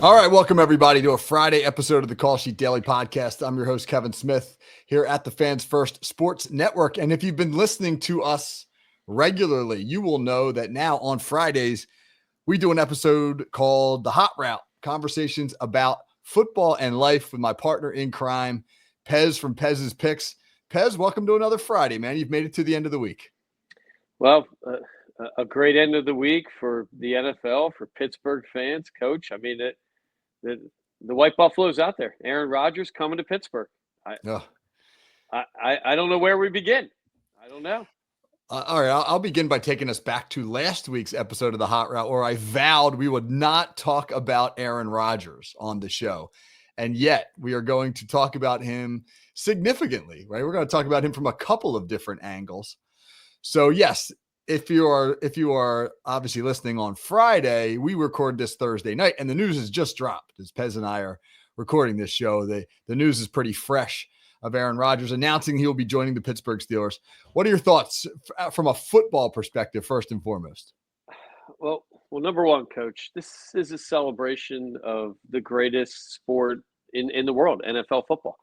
All right, welcome everybody to a Friday episode of the Call Sheet Daily Podcast. I'm your host, Kevin Smith, here at the Fans First Sports Network. And if you've been listening to us regularly, you will know that now on Fridays, we do an episode called The Hot Route, conversations about football and life with my partner in crime, Pez from Pez's Picks. Pez, welcome to another Friday, man. You've made it to the end of the week. Well, a great end of the week for the NFL, for Pittsburgh fans, Coach. I mean, the White Buffalo's out there. Aaron Rodgers coming to Pittsburgh. I don't know where we begin. I don't know. All right, I'll begin by taking us back to last week's episode of the Hot Route, where I vowed we would not talk about Aaron Rodgers on the show. And yet we are going to talk about him significantly, right? We're going to talk about him from a couple of different angles. So yes, if you are obviously listening on Friday, we record this Thursday night, and the news has just dropped as Pez and I are recording this show. The news is pretty fresh of Aaron Rodgers announcing he will be joining the Pittsburgh Steelers. What are your thoughts from a football perspective, first and foremost? Well, number one, Coach, this is a celebration of the greatest sport in the world, NFL football.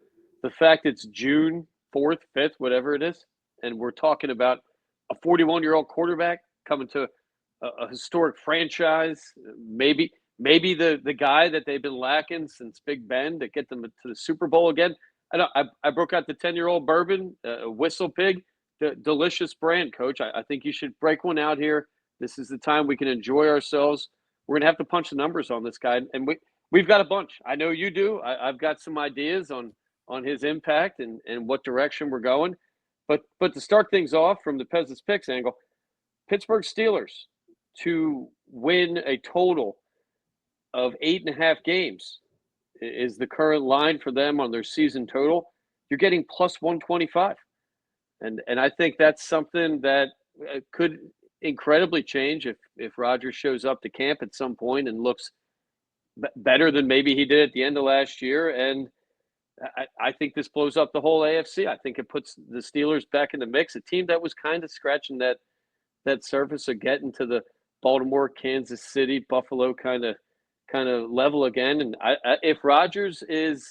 The fact it's June 4th, 5th, whatever it is, and we're talking about a 41-year-old quarterback coming to a historic franchise, maybe the guy that they've been lacking since Big Ben to get them to the Super Bowl again. I broke out the 10-year-old bourbon, Whistle Pig, the delicious brand, Coach. I think you should break one out here. This is the time we can enjoy ourselves. We're going to have to punch the numbers on this guy, and we've got a bunch. I know you do. I've got some ideas on his impact and what direction we're going. But to start things off from the Pez's Picks angle, Pittsburgh Steelers to win a total of 8.5 games is the current line for them on their season total. You're getting plus 125. And I think that's something that could incredibly change if Rodgers shows up to camp at some point and looks better than maybe he did at the end of last year. And I think this blows up the whole AFC. I think it puts the Steelers back in the mix, a team that was kind of scratching that surface of getting to the Baltimore, Kansas City, Buffalo kind of level again. And if Rodgers is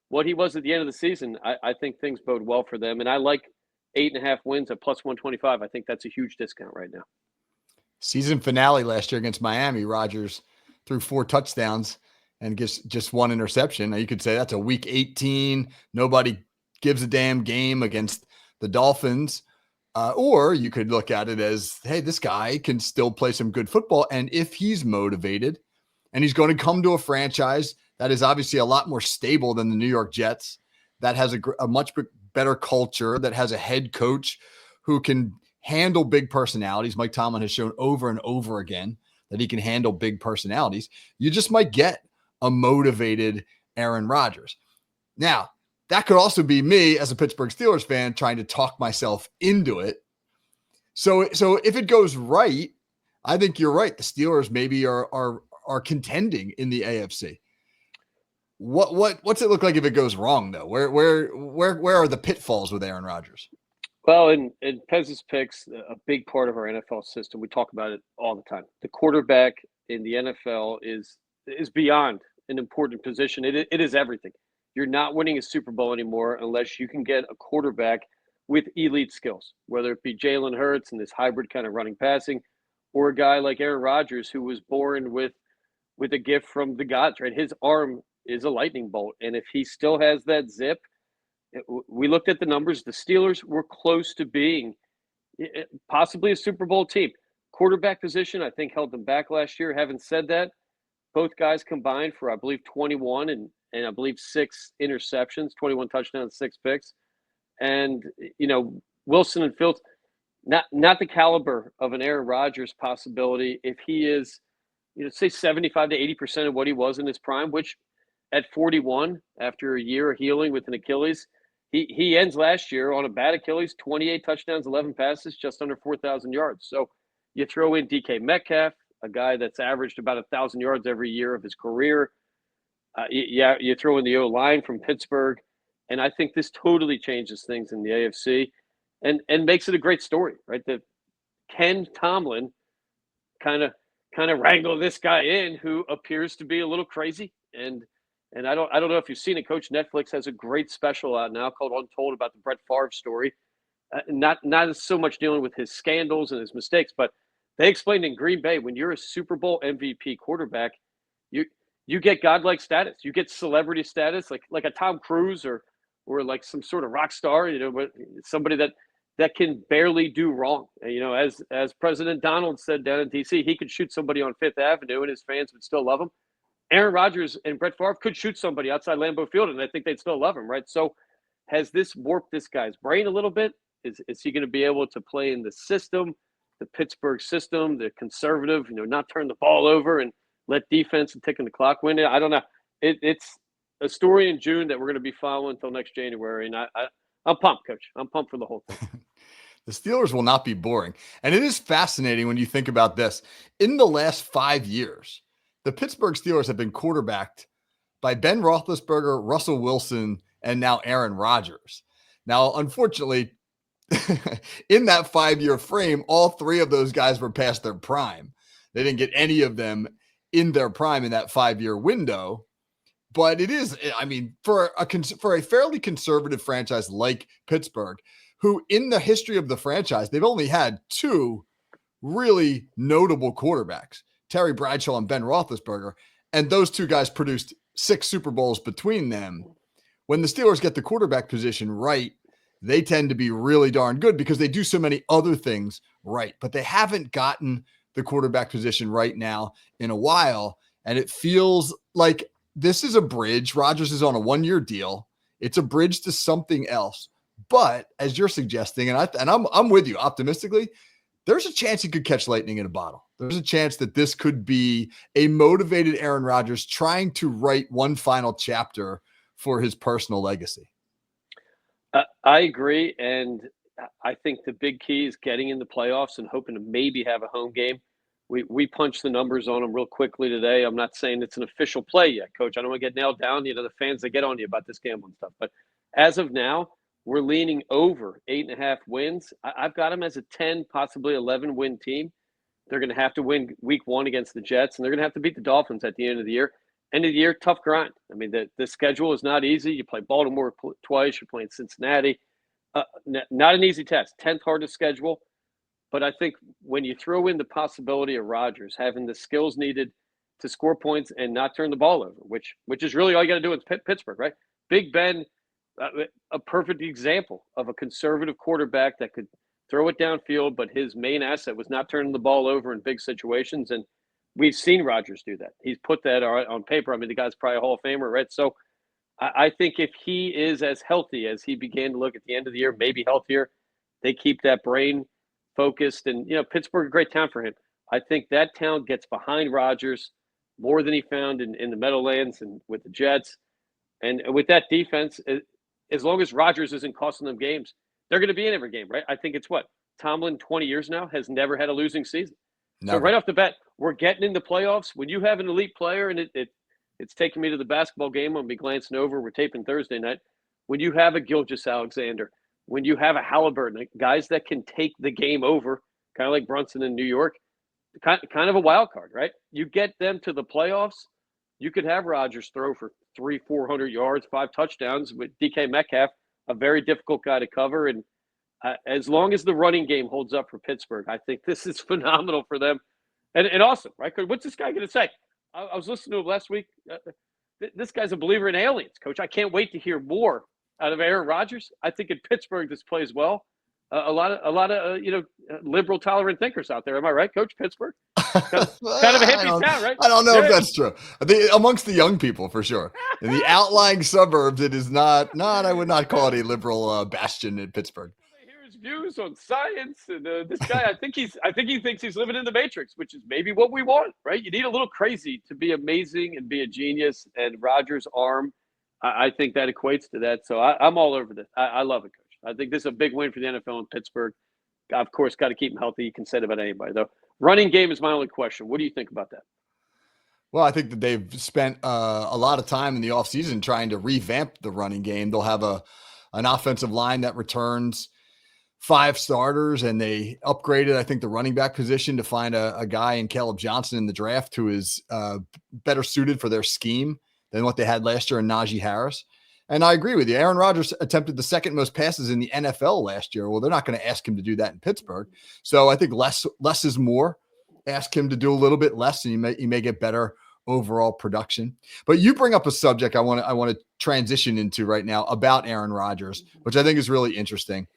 what he was at the end of the season, I think things bode well for them. And I like 8.5 wins at plus 125. I think that's a huge discount right now. Season finale last year against Miami, Rodgers threw 4 touchdowns and just 1 interception. Now you could say that's a week 18, nobody gives a damn game against the Dolphins. Or you could look at it as, hey, this guy can still play some good football. And if he's motivated and he's going to come to a franchise that is obviously a lot more stable than the New York Jets, that has a much better culture, that has a head coach who can handle big personalities. Mike Tomlin has shown over and over again that he can handle big personalities. You just might get a motivated Aaron Rodgers. Now, that could also be me as a Pittsburgh Steelers fan trying to talk myself into it. So if it goes right, I think you're right. The Steelers maybe are contending in the AFC. What's it look like if it goes wrong though? Where are the pitfalls with Aaron Rodgers? Well, in Pez's Picks, a big part of our NFL system, we talk about it all the time. The quarterback in the NFL is beyond an important position. It is everything. You're not winning a Super Bowl anymore unless you can get a quarterback with elite skills, whether it be Jalen Hurts and this hybrid kind of running passing, or a guy like Aaron Rodgers who was born with a gift from the gods, right? His arm is a lightning bolt. And if he still has that zip, we looked at the numbers. The Steelers were close to being possibly a Super Bowl team. Quarterback position, I think, held them back last year. Having said that, both guys combined for, I believe, 21 and I believe 6 interceptions, 21 touchdowns, 6 picks. And, Wilson and Fields, not the caliber of an Aaron Rodgers possibility if he is, say 75 to 80% of what he was in his prime, which at 41, after a year of healing with an Achilles, he ends last year on a bad Achilles, 28 touchdowns, 11 passes, just under 4,000 yards. So you throw in DK Metcalf, a guy that's averaged about 1,000 yards every year of his career. You throw in the O-line from Pittsburgh, and I think this totally changes things in the AFC and makes it a great story, right? That Ken Tomlin kind of kind of wrangle this guy in who appears to be a little crazy. And I don't know if you've seen it, Coach. Netflix has a great special out now called Untold about the Brett Favre story. Not so much dealing with his scandals and his mistakes, but they explained in Green Bay, when you're a Super Bowl MVP quarterback, you get godlike status, you get celebrity status, like a Tom Cruise or like some sort of rock star, but somebody that can barely do wrong. As President Donald said down in D.C., he could shoot somebody on Fifth Avenue and his fans would still love him. Aaron Rodgers and Brett Favre could shoot somebody outside Lambeau Field, and I think they'd still love him, right? So has this warped this guy's brain a little bit? Is he going to be able to play in the system, the Pittsburgh system, the conservative, not turn the ball over and let defense and ticking the clock win it? I don't know. It's a story in June that we're going to be following until next January, and I'm pumped, Coach. I'm pumped for the whole thing. The Steelers will not be boring. And it is fascinating when you think about this. In the last 5 years, the Pittsburgh Steelers have been quarterbacked by Ben Roethlisberger, Russell Wilson, and now Aaron Rodgers. Now, unfortunately, in that 5-year frame, all three of those guys were past their prime. They didn't get any of them in their prime in that 5-year window. But it is, for a fairly conservative franchise like Pittsburgh, who in the history of the franchise, they've only had two really notable quarterbacks, Terry Bradshaw and Ben Roethlisberger, and those two guys produced 6 Super Bowls between them. When the Steelers get the quarterback position right, they tend to be really darn good because they do so many other things right, but they haven't gotten the quarterback position right now in a while, and it feels like this is a bridge. Rodgers is on a 1-year deal. It's a bridge to something else. But as you're suggesting, and I'm with you optimistically, there's a chance he could catch lightning in a bottle. There's a chance that this could be a motivated Aaron Rodgers trying to write one final chapter for his personal legacy. I agree, and I think the big key is getting in the playoffs and hoping to maybe have a home game. We punched the numbers on them real quickly today. I'm not saying it's an official play yet, Coach. I don't want to get nailed down. The fans that get on you about this gambling stuff. But as of now, we're leaning over 8.5 wins. I've got them as a 10, possibly 11-win team. They're going to have to win week 1 against the Jets, and they're going to have to beat the Dolphins at the end of the year. End of the year, tough grind. The schedule is not easy. You play Baltimore twice. You're playing Cincinnati. Not an easy test. 10th hardest schedule. But I think when you throw in the possibility of Rodgers having the skills needed to score points and not turn the ball over, which is really all you got to do in Pittsburgh, right? Big Ben, a perfect example of a conservative quarterback that could throw it downfield, but his main asset was not turning the ball over in big situations. And we've seen Rodgers do that. He's put that on paper. The guy's probably a Hall of Famer, right? So I think if he is as healthy as he began to look at the end of the year, maybe healthier, they keep that brain focused. And, Pittsburgh, a great town for him. I think that town gets behind Rodgers more than he found in the Meadowlands and with the Jets. And with that defense, as long as Rodgers isn't costing them games, they're going to be in every game, right? I think it's Tomlin, 20 years now, has never had a losing season. Never. So right off the bat, we're getting into playoffs. When you have an elite player, and it's taking me to the basketball game, I'll be glancing over. We're taping Thursday night. When you have a Gilgeous-Alexander, when you have a Halliburton, guys that can take the game over, kind of like Brunson in New York, kind of a wild card, right? You get them to the playoffs, you could have Rodgers throw for 300-400 yards, 5 touchdowns with DK Metcalf, a very difficult guy to cover. And as long as the running game holds up for Pittsburgh, I think this is phenomenal for them. And awesome, right? What's this guy going to say? I was listening to him last week. This guy's a believer in aliens, Coach. I can't wait to hear more out of Aaron Rodgers. I think in Pittsburgh this plays well. A lot of liberal, tolerant thinkers out there. Am I right, Coach? Pittsburgh, kind of a hippie town, right? I don't know if that's true. I think amongst the young people, for sure. In the outlying suburbs, it is not. I would not call it a liberal bastion in Pittsburgh. I hear his views on science, and this guy, I think he thinks he's living in the Matrix, which is maybe what we want, right? You need a little crazy to be amazing and be a genius. And Rodgers' arm, I think that equates to that. So I'm all over this. I love it, Coach. I think this is a big win for the NFL in Pittsburgh. Of course, got to keep him healthy. You can say it about anybody, though. Running game is my only question. What do you think about that? Well, I think that they've spent a lot of time in the offseason trying to revamp the running game. They'll have an offensive line that returns. 5 starters, and they upgraded, I think, the running back position to find a guy in Caleb Johnson in the draft who is better suited for their scheme than what they had last year in Najee Harris. And I agree with you. Aaron Rodgers attempted the second most passes in the NFL last year. Well, they're not going to ask him to do that in Pittsburgh. So I think less is more. Ask him to do a little bit less, and you may get better overall production. But you bring up a subject I want to transition into right now about Aaron Rodgers, which I think is really interesting.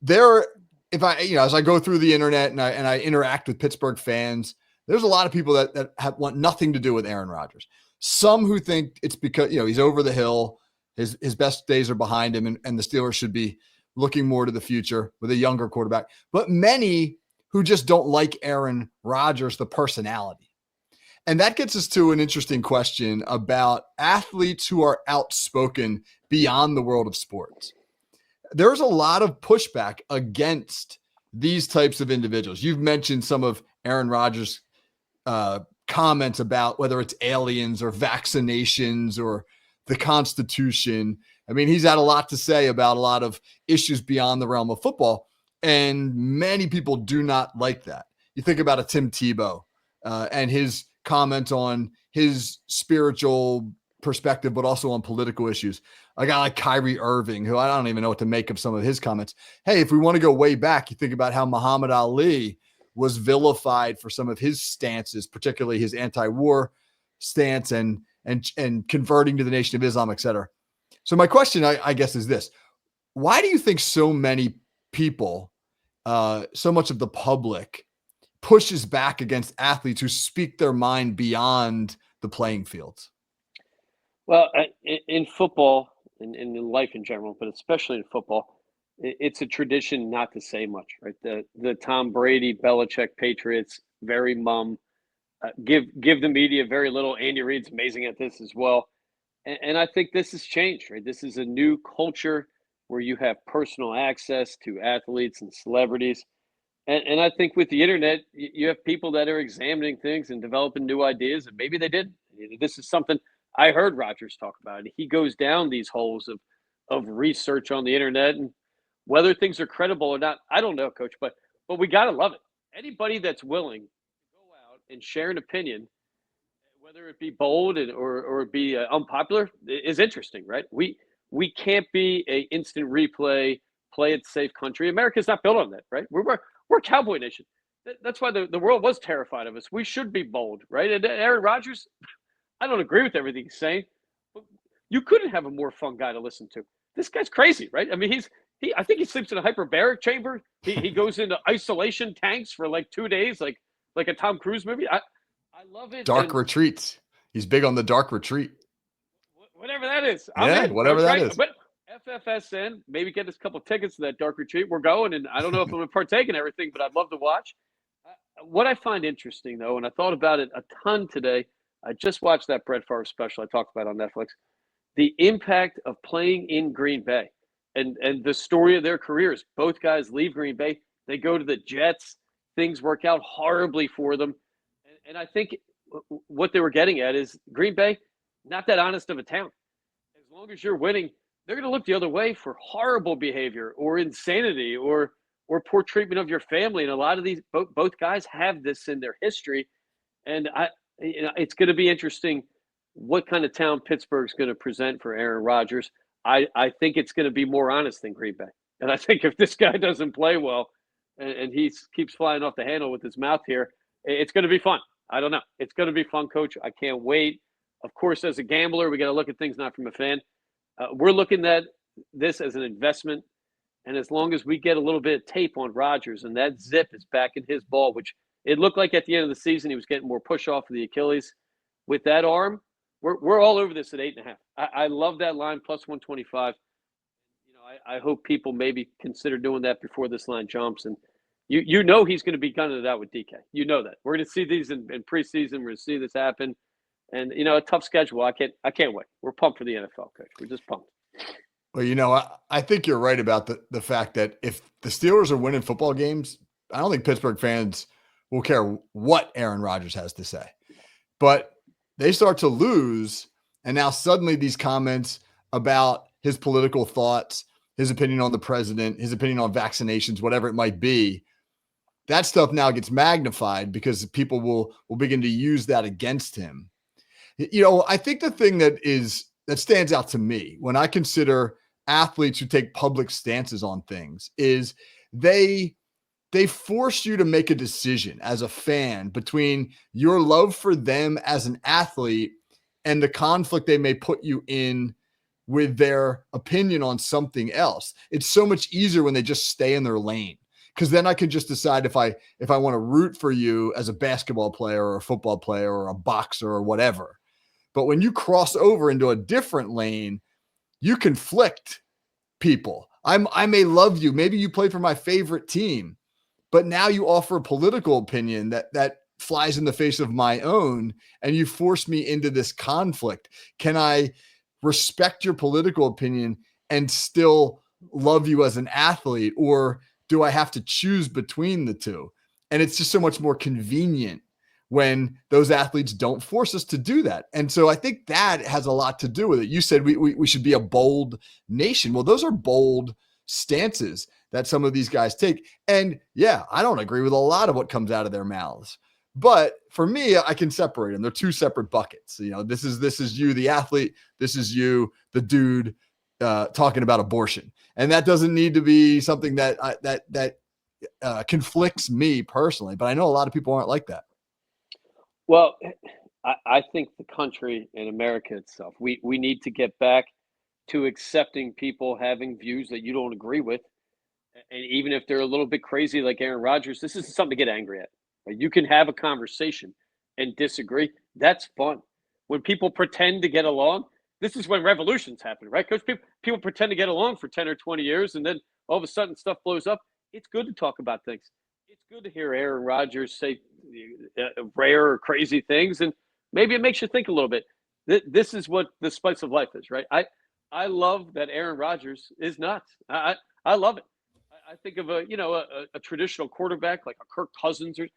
If I, as I go through the internet and I interact with Pittsburgh fans, there's a lot of people that want nothing to do with Aaron Rodgers. Some who think it's because, he's over the hill, his best days are behind him, and the Steelers should be looking more to the future with a younger quarterback. But many who just don't like Aaron Rodgers, the personality. And that gets us to an interesting question about athletes who are outspoken beyond the world of sports. There's a lot of pushback against these types of individuals. You've mentioned some of Aaron Rodgers' comments about whether it's aliens or vaccinations or the Constitution. I mean, he's had a lot to say about a lot of issues beyond the realm of football, and many people do not like that. You think about a Tim Tebow and his comments on his spiritual perspective, but also on political issues. A guy like Kyrie Irving, who I don't even know what to make of some of his comments. Hey, if we want to go way back, you think about how Muhammad Ali was vilified for some of his stances, particularly his anti-war stance and converting to the Nation of Islam, et cetera. So my question, I guess, is this. Why do you think so many people, so much of the public, pushes back against athletes who speak their mind beyond the playing fields? Well, in football and in life in general, but especially in football, it's a tradition not to say much, right? The Tom Brady, Belichick Patriots, very mum, give the media very little. Andy Reid's amazing at this as well. And I think this has changed, right? This is a new culture where you have personal access to athletes and celebrities. And I think with the internet, you have people that are examining things and developing new ideas, and maybe they didn't. This is something I heard Rodgers talk about. He goes down these holes of research on the internet, and whether things are credible or not, I don't know, Coach, but we got to love it. Anybody that's willing to go out and share an opinion, whether it be bold or be unpopular, is interesting, right? We can't be a instant replay, play it safe country. America's not built on that, right? We're a cowboy nation. That's why the world was terrified of us. We should be bold, right? And Aaron Rodgers, I don't agree with everything he's saying, but you couldn't have a more fun guy to listen to. This guy's crazy, right? I mean, I think he sleeps in a hyperbaric chamber. He goes into isolation tanks for like 2 days, like a Tom Cruise movie. I love it. Dark retreats. He's big on the dark retreat. Whatever that is. Whatever that is. But FFSN, maybe get us a couple of tickets to that dark retreat. We're going, and I don't know if I'm going to partake in everything, but I'd love to watch. What I find interesting, though, and I thought about it a ton today, I just watched that Brett Favre special I talked about on Netflix, the impact of playing in Green Bay and the story of their careers. Both guys leave Green Bay. They go to the Jets. Things work out horribly for them. And I think what they were getting at is Green Bay, not that honest of a town. As long as you're winning, they're going to look the other way for horrible behavior or insanity or poor treatment of your family. And a lot of these, both guys have this in their history. And it's going to be interesting what kind of town Pittsburgh's going to present for Aaron Rodgers. I think it's going to be more honest than Green Bay. And I think if this guy doesn't play well and he keeps flying off the handle with his mouth here, it's going to be fun. I don't know. It's going to be fun, Coach. I can't wait. Of course, as a gambler, we got to look at things not from a fan. We're looking at this as an investment. And as long as we get a little bit of tape on Rodgers and that zip is back in his ball, which it looked like at the end of the season he was getting more push off of the Achilles. With that arm, we're all over this at 8.5. I love that line, plus 125. I hope people maybe consider doing that before this line jumps. And you know he's going to be gunning it out with DK. You know that. We're going to see these in preseason. We're going to see this happen. And, a tough schedule. I can't wait. We're pumped for the NFL, Coach. We're just pumped. Well, I think you're right about the fact that if the Steelers are winning football games, I don't think Pittsburgh fans will care what Aaron Rodgers has to say. But they start to lose, and now suddenly these comments about his political thoughts his opinion on the president, his opinion on vaccinations, whatever it might be, that stuff now gets magnified because people will begin to use that against him. I think the thing that stands out to me when I consider athletes who take public stances on things is they force you to make a decision as a fan between your love for them as an athlete and the conflict they may put you in with their opinion on something else. It's so much easier when they just stay in their lane, because then I can just decide if I want to root for you as a basketball player or a football player or a boxer or whatever. But when you cross over into a different lane, you conflict people. I may love you. Maybe you play for my favorite team, but now you offer a political opinion that flies in the face of my own, and you force me into this conflict. Can I respect your political opinion and still love you as an athlete, or do I have to choose between the two? And it's just so much more convenient when those athletes don't force us to do that. And so I think that has a lot to do with it. You said we should be a bold nation. Well, those are bold stances that some of these guys take. And yeah, I don't agree with a lot of what comes out of their mouths. But for me, I can separate them. They're two separate buckets. This is you, the athlete. This is you, the dude, talking about abortion. And that doesn't need to be something that conflicts me personally. But I know a lot of people aren't like that. Well, I think the country and America itself, we need to get back to accepting people having views that you don't agree with. And even if they're a little bit crazy like Aaron Rodgers, this isn't something to get angry at. Right? You can have a conversation and disagree. That's fun. When people pretend to get along, this is when revolutions happen, right? Because people pretend to get along for 10 or 20 years, and then all of a sudden stuff blows up. It's good to talk about things. It's good to hear Aaron Rodgers say rare or crazy things, and maybe it makes you think a little bit. This is what the spice of life is, right? I love that Aaron Rodgers is nuts. I love it. I think of a traditional quarterback like a Kirk Cousins. Or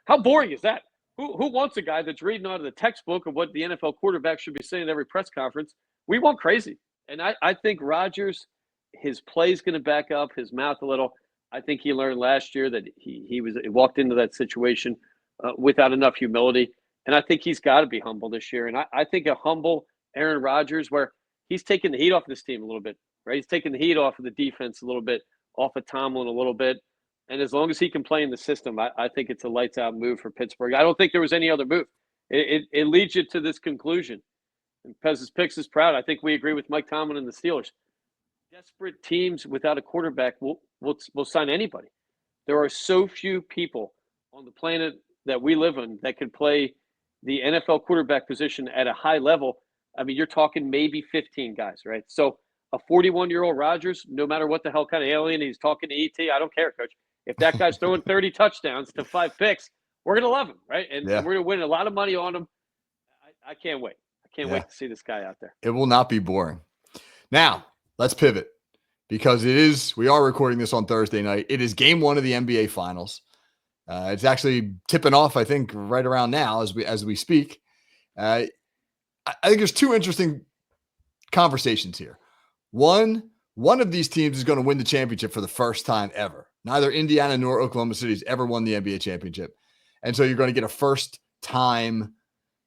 how boring is that? Who wants a guy that's reading out of the textbook of what the NFL quarterback should be saying at every press conference? We want crazy, and I think Rodgers, his play's going to back up his mouth a little. I think he learned last year that he walked into that situation without enough humility, and I think he's got to be humble this year. And I think a humble Aaron Rodgers, where he's taking the heat off this team a little bit, right? He's taking the heat off of the defense a little bit, off of Tomlin a little bit, and as long as he can play in the system, I think it's a lights out move for Pittsburgh. I don't think there was any other move. It leads you to this conclusion. And Pez's Picks is proud. I think we agree with Mike Tomlin and the Steelers. Desperate teams without a quarterback will sign anybody. There are so few people on the planet that we live on that could play the NFL quarterback position at a high level. I mean, you're talking maybe 15 guys, right? So a 41-year-old Rodgers, no matter what the hell kind of alien he's talking to ET, I don't care, coach. If that guy's throwing 30 touchdowns to 5 picks, we're going to love him, right? And we're going to win a lot of money on him. I can't wait. I can't wait to see this guy out there. It will not be boring. Now, let's pivot, because we are recording this on Thursday night. It is game 1 of the NBA Finals. It's actually tipping off, I think, right around now as we speak. I think there's two interesting conversations here. One of these teams is going to win the championship for the first time ever. Neither Indiana nor Oklahoma City has ever won the NBA championship. And so you're going to get a first-time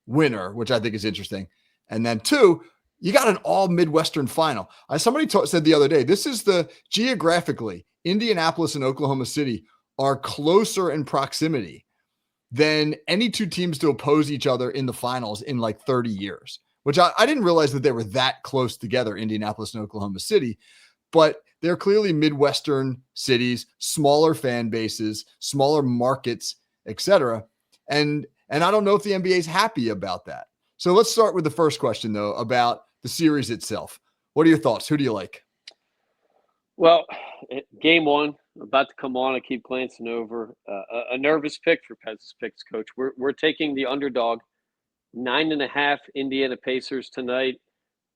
winner, which I think is interesting. And then 2, you got an all-Midwestern final. Somebody said the other day, this is geographically, Indianapolis and Oklahoma City are closer in proximity than any two teams to oppose each other in the finals in like 30 years, which I didn't realize that they were that close together, Indianapolis and Oklahoma City. But they're clearly Midwestern cities, smaller fan bases, smaller markets, etc. And I don't know if the NBA is happy about that. So let's start with the first question, though, about the series itself. What are your thoughts? Who do you like? Well, game 1, about to come on. I keep glancing over. A nervous pick for Pez's Picks, coach. We're taking the underdog, 9.5 Indiana Pacers tonight.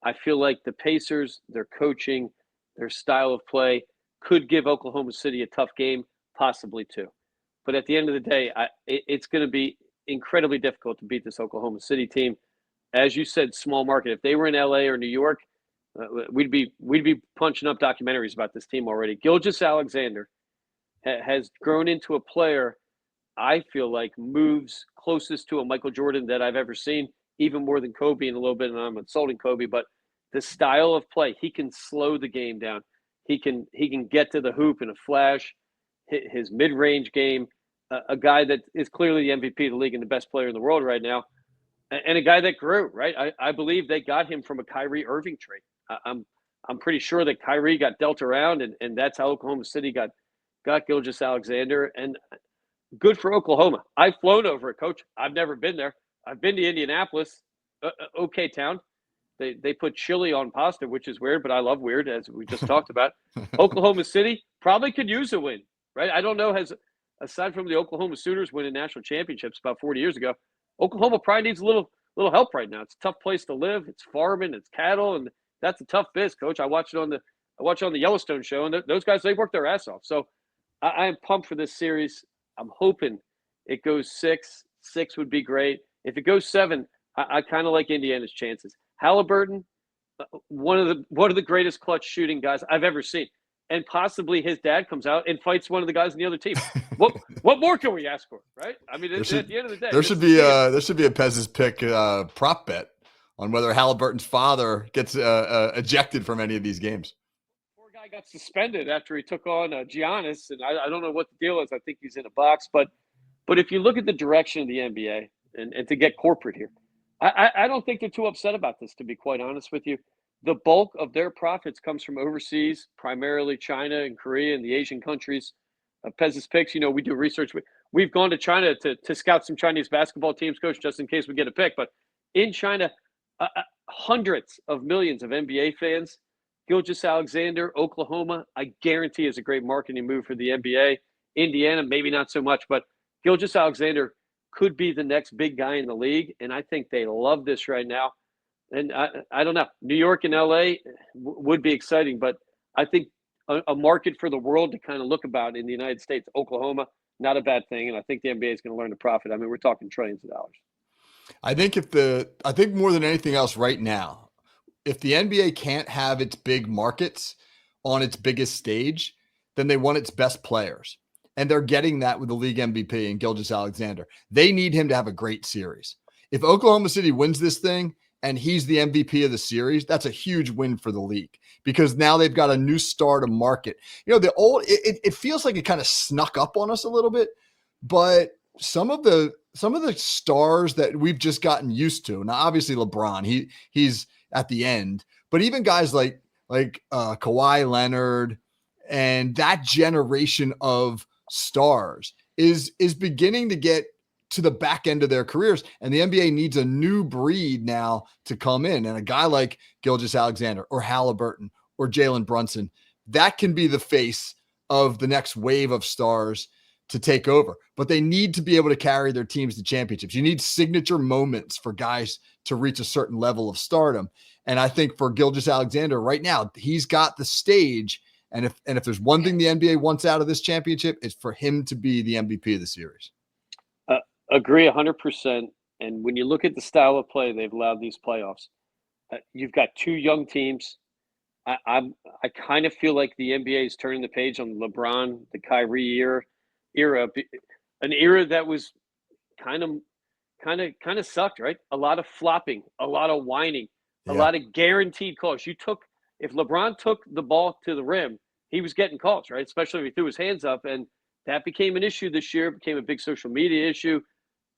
I feel like the Pacers, their coaching, their style of play could give Oklahoma City a tough game, possibly 2. But at the end of the day, it's going to be incredibly difficult to beat this Oklahoma City team. As you said, small market. If they were in LA or New York, We'd be punching up documentaries about this team already. Gilgeous-Alexander has grown into a player I feel like moves closest to a Michael Jordan that I've ever seen, even more than Kobe in a little bit, and I'm insulting Kobe, but the style of play, he can slow the game down. He can get to the hoop in a flash. His mid-range game, a guy that is clearly the MVP of the league and the best player in the world right now, and a guy that grew, right? I believe they got him from a Kyrie Irving trade. I'm pretty sure that Kyrie got dealt around, and that's how Oklahoma City got Gilgeous-Alexander. And good for Oklahoma. I've flown over it, Coach. I've never been there. I've been to Indianapolis. Okay town. They put chili on pasta, which is weird, but I love weird, as we just talked about. Oklahoma City probably could use a win, right? I don't know, aside from the Oklahoma Sooners winning national championships about 40 years ago, Oklahoma probably needs a little help right now. It's a tough place to live. It's farming, it's cattle, and that's a tough biz, Coach. I watch it on the Yellowstone show, and those guys, they work their ass off. So I am pumped for this series. I'm hoping it goes 6. 6 would be great. If it goes 7, I kind of like Indiana's chances. Halliburton, one of the greatest clutch shooting guys I've ever seen, and possibly his dad comes out and fights one of the guys on the other team. What more can we ask for, right? I mean, at the end of the day, there should be a Pez's pick prop bet on whether Halliburton's father gets ejected from any of these games. Poor guy got suspended after he took on Giannis, and I don't know what the deal is. I think he's in a box, but if you look at the direction of the NBA, and to get corporate here, I don't think they're too upset about this, to be quite honest with you. The bulk of their profits comes from overseas, primarily China and Korea and the Asian countries. Pez's picks, we do research. We've gone to China to scout some Chinese basketball teams, Coach, just in case we get a pick. But in China, hundreds of millions of NBA fans. Gilgeous-Alexander, Oklahoma, I guarantee is a great marketing move for the NBA. Indiana, maybe not so much, but Gilgeous-Alexander could be the next big guy in the league, and I think they love this right now. And I don't know. New York and LA would be exciting, but I think a market for the world to kind of look about in the United States, Oklahoma, not a bad thing, and I think the NBA is going to learn to profit. I mean, we're talking trillions of dollars. I think more than anything else right now, if the NBA can't have its big markets on its biggest stage, then they want its best players. And they're getting that with the league MVP and Gilgeous-Alexander. They need him to have a great series. If Oklahoma City wins this thing and he's the MVP of the series, that's a huge win for the league because now they've got a new star to market. It feels like it kind of snuck up on us a little bit, but some of the stars that we've just gotten used to. Now, obviously LeBron, he's at the end, but even guys like Kawhi Leonard and that generation of stars is beginning to get to the back end of their careers, and the NBA needs a new breed now to come in. And a guy like Gilgeous-Alexander or Halliburton or Jalen Brunson, that can be the face of the next wave of stars to take over. But they need to be able to carry their teams to championships. You need signature moments for guys to reach a certain level of stardom. And I think for Gilgeous-Alexander right now, he's got the stage. And if there's one thing the NBA wants out of this championship, it's for him to be the MVP of the series. Agree 100%. And when you look at the style of play they've allowed these playoffs, you've got two young teams. I kind of feel like the NBA is turning the page on LeBron, the Kyrie era, an era that was kind of sucked, right? A lot of flopping, a lot of whining, a lot of guaranteed calls. If LeBron took the ball to the rim, he was getting calls, right? Especially if he threw his hands up, and that became an issue this year. It became a big social media issue,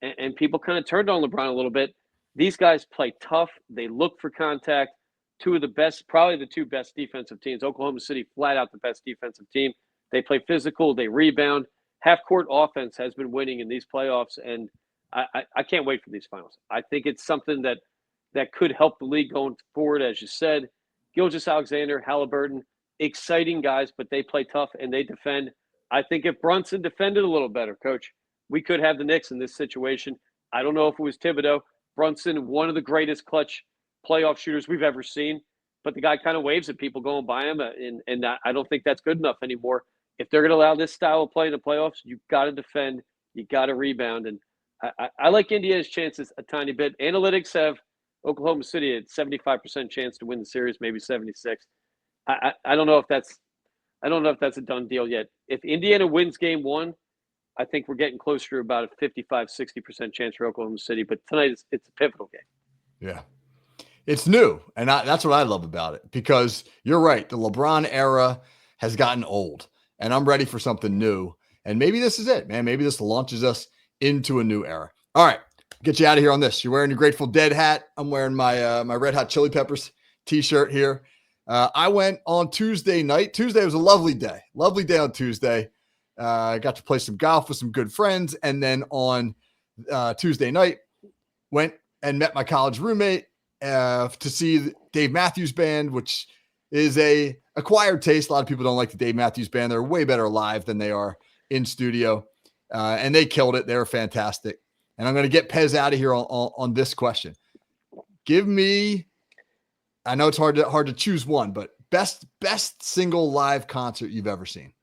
and people kind of turned on LeBron a little bit. These guys play tough. They look for contact. Two of the best, probably the two best defensive teams. Oklahoma City, flat out the best defensive team. They play physical. They rebound. Half-court offense has been winning in these playoffs, and I can't wait for these finals. I think it's something that could help the league going forward, as you said. Gilgeous-Alexander, Halliburton, exciting guys, but they play tough and they defend. I think if Brunson defended a little better, Coach, we could have the Knicks in this situation. I don't know if it was Thibodeau. Brunson, one of the greatest clutch playoff shooters we've ever seen, but the guy kind of waves at people going by him, and I don't think that's good enough anymore. If they're going to allow this style of play in the playoffs, you've got to defend, you got to rebound, and I like Indiana's chances a tiny bit. Analytics have Oklahoma City had 75% chance to win the series, maybe 76. I don't know if that's a done deal yet. If Indiana wins game one, I think we're getting closer to about a 55, 60% chance for Oklahoma City. But tonight it's a pivotal game. Yeah. It's new, and that's what I love about it, because you're right. The LeBron era has gotten old, and I'm ready for something new. And maybe this is it, man. Maybe this launches us into a new era. All right, get you out of here on this. You're wearing your Grateful Dead hat. I'm wearing my my Red Hot Chili Peppers t-shirt here. I went on Tuesday night. Tuesday was a lovely day. Lovely day on Tuesday. I got to play some golf with some good friends, and then on Tuesday night, went and met my college roommate to see Dave Matthews Band, which is a acquired taste. A lot of people don't like the Dave Matthews Band. They're way better live than they are in studio. And they killed it. They were fantastic. And I'm going to get Pez out of here on this question. Give me, I know it's hard to choose one, but best single live concert you've ever seen.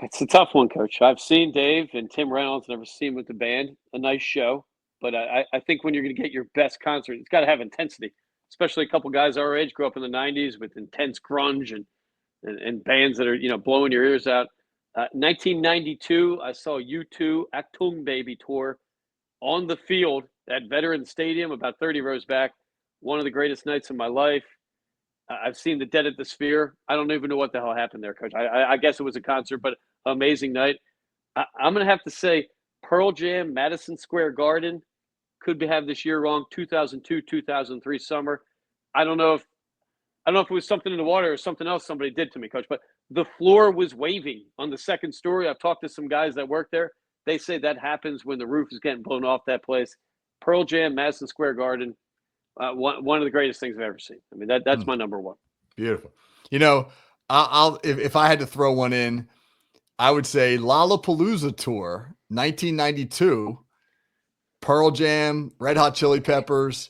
It's a tough one, Coach. I've seen Dave and Tim Reynolds, never seen with the band. A nice show. But I think when you're going to get your best concert, it's got to have intensity, especially a couple guys our age grew up in the 90s with intense grunge and bands that are, blowing your ears out. 1992, I saw U2 Achtung Baby tour on the field at Veterans Stadium, about 30 rows back. One of the greatest nights of my life. I've seen the Dead at the Sphere. I don't even know what the hell happened there, Coach. I guess it was a concert, but amazing night. I'm going to have to say Pearl Jam, Madison Square Garden. Could have this year wrong. 2002, 2003 summer. I don't know if it was something in the water or something else somebody did to me, Coach. But the floor was waving on the second story. I've talked to some guys that work there. They say that happens when the roof is getting blown off that place. Pearl Jam, Madison Square Garden. One of the greatest things I've ever seen. I mean, that's my number one. Beautiful. I'll if I had to throw one in, I would say Lollapalooza tour, 1992. Pearl Jam, Red Hot Chili Peppers,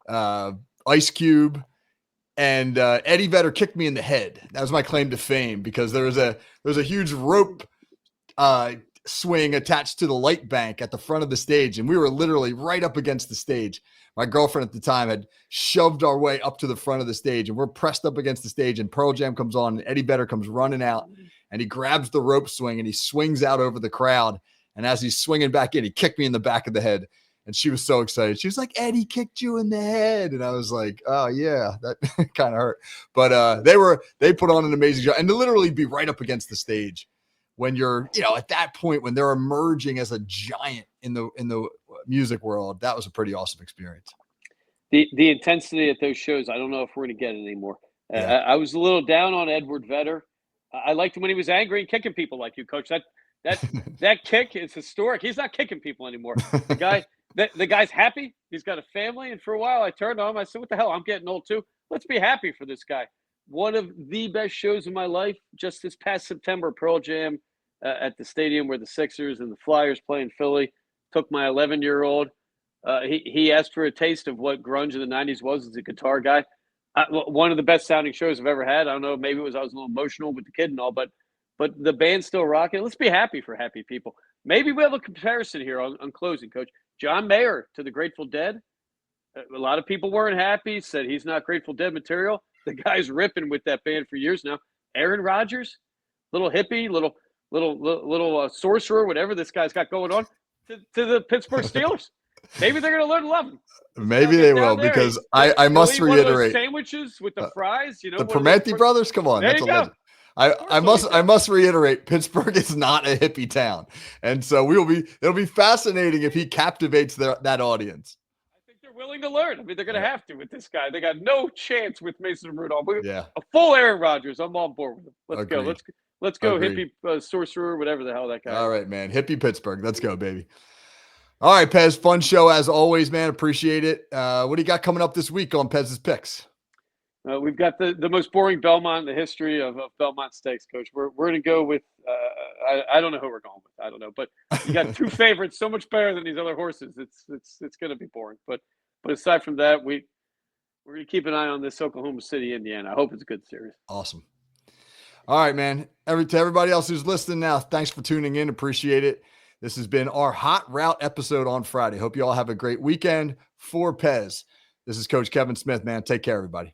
Ice Cube, and Eddie Vedder kicked me in the head. That was my claim to fame, because there was a huge rope swing attached to the light bank at the front of the stage, and we were literally right up against the stage. My girlfriend at the time had shoved our way up to the front of the stage, and we're pressed up against the stage, and Pearl Jam comes on, and Eddie Vedder comes running out, and he grabs the rope swing, and he swings out over the crowd. And as he's swinging back in, he kicked me in the back of the head. And she was so excited. She was like, Eddie kicked you in the head. And I was like, oh, yeah, that kind of hurt. But they put on an amazing show. And to literally be right up against the stage when you're, at that point, when they're emerging as a giant in the music world, that was a pretty awesome experience. The intensity at those shows, I don't know if we're going to get it anymore. Yeah. I was a little down on Edward Vedder. I liked him when he was angry and kicking people like you, Coach. That kick is historic. He's not kicking people anymore. The guy's happy. He's got a family. And for a while, I turned on him. I said, what the hell? I'm getting old too. Let's be happy for this guy. One of the best shows of my life. Just this past September, Pearl Jam at the stadium where the Sixers and the Flyers play in Philly. Took my 11-year-old. He asked for a taste of what grunge in the 90s was as a guitar guy. One of the best sounding shows I've ever had. I don't know. Maybe I was a little emotional with the kid and all, but the band's still rocking. Let's be happy for happy people. Maybe we have a comparison here on closing, Coach. John Mayer to the Grateful Dead. A lot of people weren't happy, said he's not Grateful Dead material. The guy's ripping with that band for years now. Aaron Rodgers, little hippie, little sorcerer, whatever this guy's got going on, to the Pittsburgh Steelers. Maybe they're going to learn to love him. Maybe they will, because I must reiterate. Sandwiches with the fries, the Permanente brothers. Come on, that's a legend. I must reiterate, Pittsburgh is not a hippie town. And so it'll be fascinating if he captivates that audience. I think they're willing to learn. I mean, they're going to have to with this guy. They got no chance with Mason Rudolph. Yeah. A full Aaron Rodgers. I'm on board with him. Let's Agreed. go. Let's go. Agreed. Hippie sorcerer, whatever the hell that guy is. All right, man. Hippie Pittsburgh. Let's go, baby. All right, Pez. Fun show as always, man. Appreciate it. What do you got coming up this week on Pez's Picks? We've got the most boring Belmont in the history of Belmont Stakes, Coach. We're going to go with I don't know who we're going with. I don't know, but you got two favorites, so much better than these other horses. It's going to be boring. But aside from that, we're going to keep an eye on this Oklahoma City, Indiana. I hope it's a good series. Awesome. All right, man. To everybody else who's listening now, thanks for tuning in. Appreciate it. This has been our hot route episode on Friday. Hope you all have a great weekend. For Pez, this is Coach Kevin Smith, man. Take care, everybody.